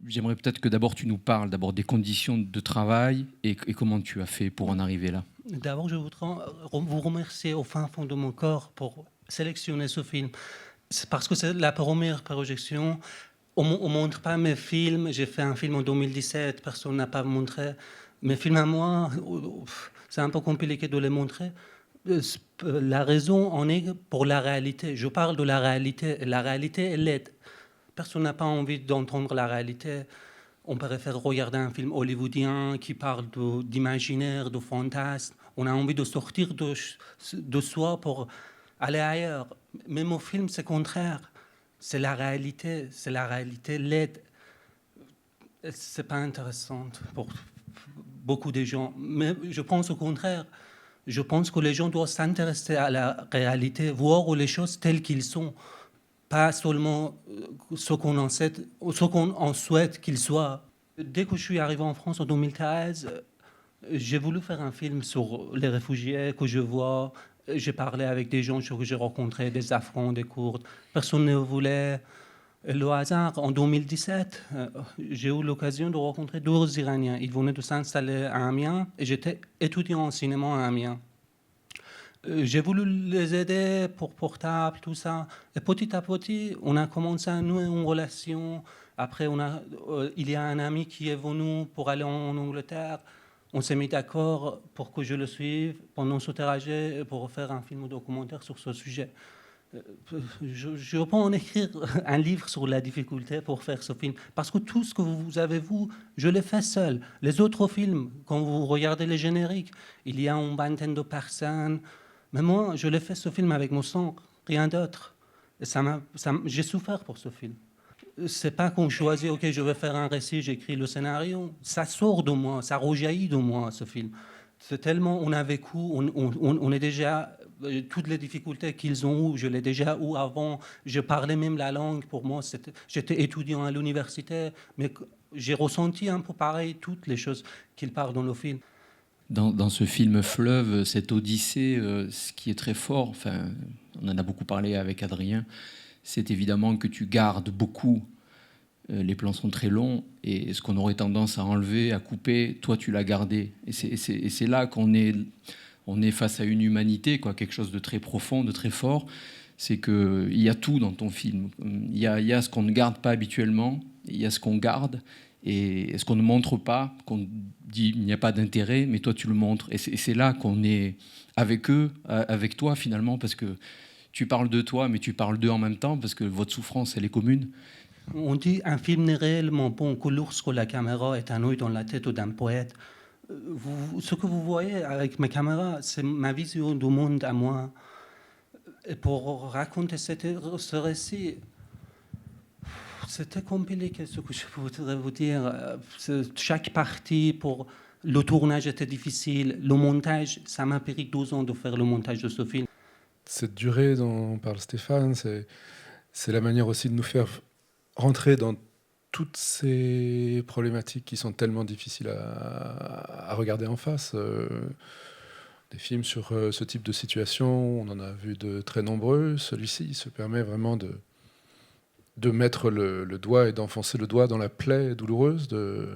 J'aimerais peut-être que d'abord tu nous parles d'abord des conditions de travail et comment tu as fait pour en arriver là. D'abord, je voudrais vous remercier au fin fond de mon corps pour sélectionner ce film. C'est parce que c'est la première projection. On ne montre pas mes films. J'ai fait un film en 2017, personne n'a pas montré. Mes films à moi, c'est un peu compliqué de les montrer. La raison en est pour la réalité. Je parle de la réalité. La réalité, elle est. Personne n'a pas envie d'entendre la réalité. On préfère regarder un film hollywoodien qui parle d'imaginaire, de fantasme. On a envie de sortir de soi pour aller ailleurs. Mais mon film, c'est contraire. C'est la réalité. C'est la réalité laide. C'est pas intéressant pour beaucoup de gens. Mais je pense au contraire. Je pense que les gens doivent s'intéresser à la réalité, voir les choses telles qu'elles sont, pas seulement ce qu'on en sait, ce qu'on en souhaite qu'ils soient. Dès que je suis arrivé en France en 2013, j'ai voulu faire un film sur les réfugiés que je vois. J'ai parlé avec des gens que j'ai rencontrés, des Afghans, des Kurdes. Personne ne voulait. Le hasard, en 2017, j'ai eu l'occasion de rencontrer deux Iraniens. Ils venaient de s'installer à Amiens et j'étais étudiant en cinéma à Amiens. J'ai voulu les aider pour portable, tout ça. Et petit à petit, on a commencé à nouer une relation. Après, il y a un ami qui est venu pour aller en Angleterre. On s'est mis d'accord pour que je le suive pendant ce trajet et pour faire un film documentaire sur ce sujet. Je peux en écrire un livre sur la difficulté pour faire ce film. Parce que tout ce que vous avez vu, je l'ai fait seul. Les autres films, quand vous regardez les génériques, il y a une vingtaine de personnes. Mais moi, je l'ai fait ce film avec mon sang, rien d'autre. Et j'ai souffert pour ce film. C'est pas qu'on choisit, ok, je vais faire un récit, j'écris le scénario. Ça sort de moi, ça rejaillit de moi, ce film. C'est tellement, on a vécu, on est déjà, toutes les difficultés qu'ils ont eues, je l'ai déjà eu avant. Je parlais même la langue, pour moi, j'étais étudiant à l'université, mais j'ai ressenti un peu pareil toutes les choses qu'ils parlent dans le film. Dans ce film Fleuve, cette odyssée, ce qui est très fort, enfin, on en a beaucoup parlé avec Adrien, c'est évidemment que tu gardes beaucoup. Les plans sont très longs et ce qu'on aurait tendance à enlever, à couper, toi tu l'as gardé. Et c'est là qu'on est, on est face à une humanité, quoi, quelque chose de très profond, de très fort. C'est qu'il y a tout dans ton film. Il y a ce qu'on ne garde pas habituellement, il y a ce qu'on garde et ce qu'on ne montre pas, qu'on dit il n'y a pas d'intérêt, mais toi tu le montres. Et c'est là qu'on est avec eux, avec toi finalement, parce que tu parles de toi, mais tu parles d'eux en même temps, parce que votre souffrance, elle est commune. On dit un film n'est réellement bon que lorsque la caméra est un œil dans la tête d'un poète. Ce que vous voyez avec ma caméra, c'est ma vision du monde à moi. Et pour raconter ce récit, c'était compliqué ce que je voudrais vous dire. Chaque partie, pour le tournage était difficile. Le montage, ça m'a pris 12 ans de faire le montage de ce film. Cette durée dont parle Stéphane, c'est la manière aussi de nous faire rentrer dans toutes ces problématiques qui sont tellement difficiles à regarder en face. Des films sur ce type de situation, on en a vu de très nombreux. Celui-ci se permet vraiment de mettre le doigt et d'enfoncer le doigt dans la plaie douloureuse de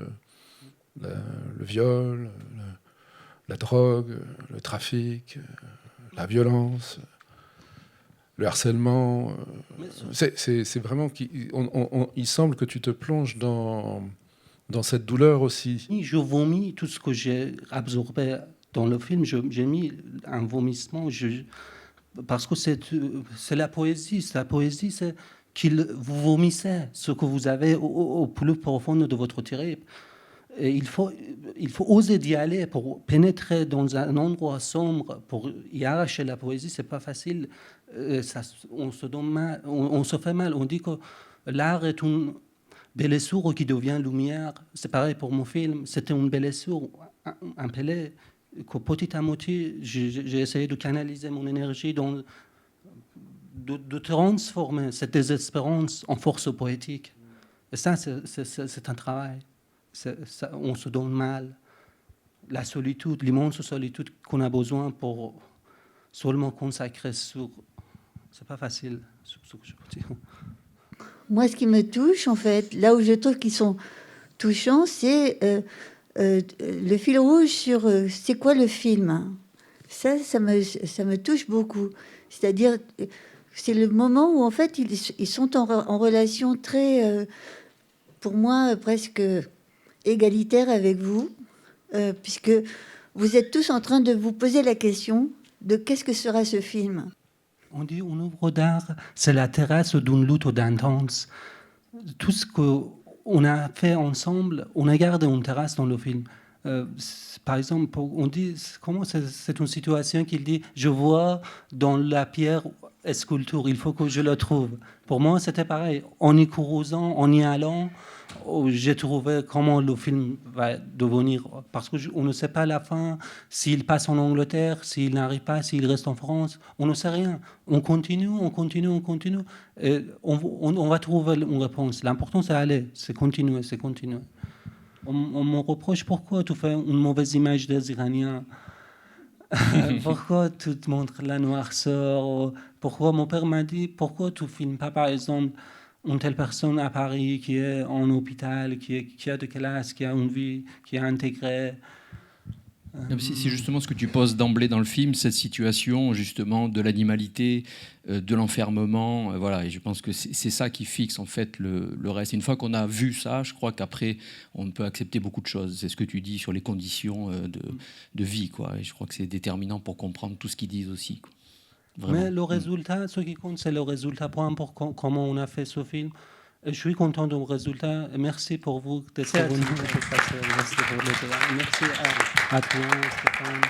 le viol, la drogue, le trafic, la violence, le harcèlement. C'est vraiment il semble que tu te plonges dans cette douleur aussi. Je vomis tout ce que j'ai absorbé dans le film. J'ai mis un vomissement. Parce que c'est la poésie. La poésie, c'est vous vomissez ce que vous avez au plus profond de votre trip. Et il faut oser d'y aller pour pénétrer dans un endroit sombre, pour y arracher la poésie. C'est pas facile. On se donne mal, on se fait mal. On dit que l'art est une blessure qui devient lumière. C'est pareil pour mon film. C'était une blessure, un pelé, que petit à petit, j'ai essayé de canaliser mon énergie de transformer cette désespérance en force poétique. Et ça, c'est un travail. On se donne mal. La solitude, l'immense solitude qu'on a besoin pour seulement consacrer sur... C'est pas facile, sur ce que je veux dire. Moi, ce qui me touche, en fait, là où je trouve qu'ils sont touchants, c'est le fil rouge sur c'est quoi le film. Ça me touche beaucoup. C'est-à-dire, c'est le moment où, en fait, ils sont en relation très, pour moi, presque égalitaire avec vous, puisque vous êtes tous en train de vous poser la question de qu'est-ce que sera ce film. On dit une œuvre d'art, c'est la terrasse d'une lutte d'intense. Tout ce qu'on a fait ensemble, on a gardé une terrasse dans le film. Par exemple, on dit, comment c'est une situation qu'il dit, je vois dans la pierre sculpture, il faut que je la trouve. Pour moi, c'était pareil. En y creusant, en y allant, j'ai trouvé comment le film va devenir. Parce qu'on ne sait pas à la fin s'il passe en Angleterre, s'il n'arrive pas, s'il reste en France. On ne sait rien. On continue, on continue, on continue. Et on va trouver une réponse. L'important, c'est aller, c'est continuer, c'est continuer. On me reproche pourquoi tu fais une mauvaise image des Iraniens. Pourquoi tu te montres la noirceur. Pourquoi mon père m'a dit pourquoi tu filmes pas par exemple une telle personne à Paris qui est en hôpital, qui a de classe, qui a une vie, qui est intégrée. C'est justement ce que tu poses d'emblée dans le film, cette situation justement de l'animalité, de l'enfermement, voilà. Et je pense que c'est ça qui fixe en fait le reste. Une fois qu'on a vu ça, je crois qu'après on peut accepter beaucoup de choses. C'est ce que tu dis sur les conditions de vie, quoi. Et je crois que c'est déterminant pour comprendre tout ce qu'ils disent aussi, quoi. Vraiment. Mais le résultat, ce qui compte, c'est le résultat. Peu importe comment on a fait ce film. Je suis content du résultat. Merci pour vous d'être venu. Merci à toi, Stéphane.